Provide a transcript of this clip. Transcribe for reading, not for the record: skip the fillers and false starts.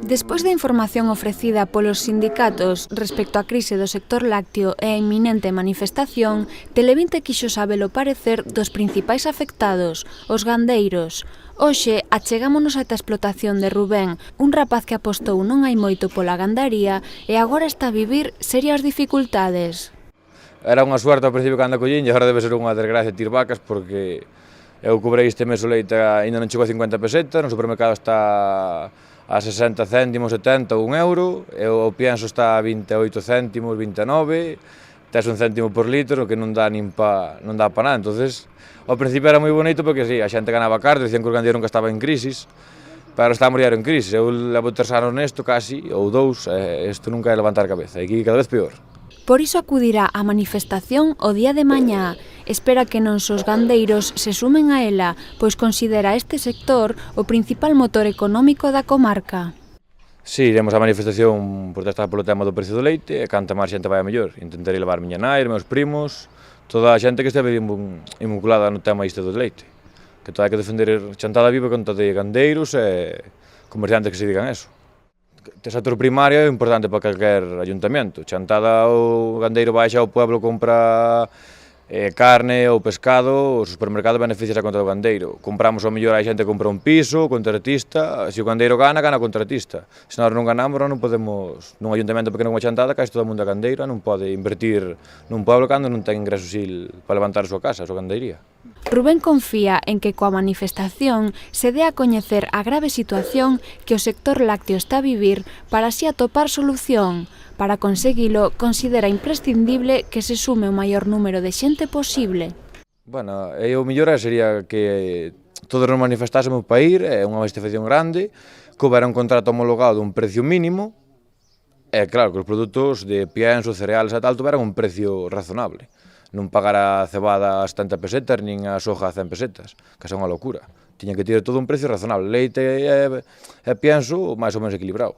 Despois da información ofrecida polos sindicatos respecto á crise do sector lácteo e a inminente manifestación, Tele20 quixo saber o parecer dos principais afectados, os gandeiros. Hoxe achegámonos ata a explotación de Rubén, un rapaz que apostou non hai moito pola gandaría e agora está a vivir serias dificultades. Era unha suerte ao principio cando collín e agora debe ser unha desgracia tir vacas porque eu cobrei este mes o leite ainda non chegou a 50 pesetas, no supermercado está a 60 céntimos, 70 ou 1 euro, e o pienso está a 28 céntimos, 29, tes un céntimo por litro que non dá pa nada. Entonces, ao principio era moi bonito porque sí, a xente ganaba carto, dicían que o gandeiro nunca estaba en crisis, pero estamos en crisis. Eu levo 3 anos nesto casi, ou 2, isto nunca é levantar cabeza, e aquí cada vez peor. Por iso acudirá á manifestación o día de mañá. Espera que non só os gandeiros se sumen a ela, pois considera este sector o principal motor económico da comarca. Si, iremos á manifestación protestar polo tema do precio do leite e canta máis xente vai a mellor. Intentarei levar miña nai, meus primos, toda a xente que esteve invinculada no tema isto do leite. Que todo hai que defender chantada viva contra de gandeiros e comerciantes que se digan eso. O sector primario é importante para calquer ayuntamento. Chantada o gandeiro baixa ao pueblo, compra carne ou pescado, o supermercado beneficia a conta do gandeiro. Compramos ao mellor, hai xente que compra un piso, o contratista, se o gandeiro gana, gana o contratista. Se nós non ganamos, non podemos, nun ayuntamento pequeno como a Chantada, case todo o mundo é gandeiro, non pode invertir nun pueblo cando non ten ingresos para levantar a súa casa, a súa gandeiría. Rubén confía en que coa manifestación se dé a coñecer a grave situación que o sector lácteo está a vivir para así atopar solución. Para conseguilo, considera imprescindible que se sume o maior número de xente posible. Bueno, o mellor sería que todos nos manifestásemos para ir, é unha manifestación grande, que houbera un contrato homologado dun precio mínimo, e claro, que os produtos de pienso, cereales e tal, tuveran un precio razonable. Non pagar a cebada a 70 pesetas, nin a soja a 100 pesetas, que é unha locura. Tiña que ter todo un precio razonable, leite e pienso máis ou menos equilibrado.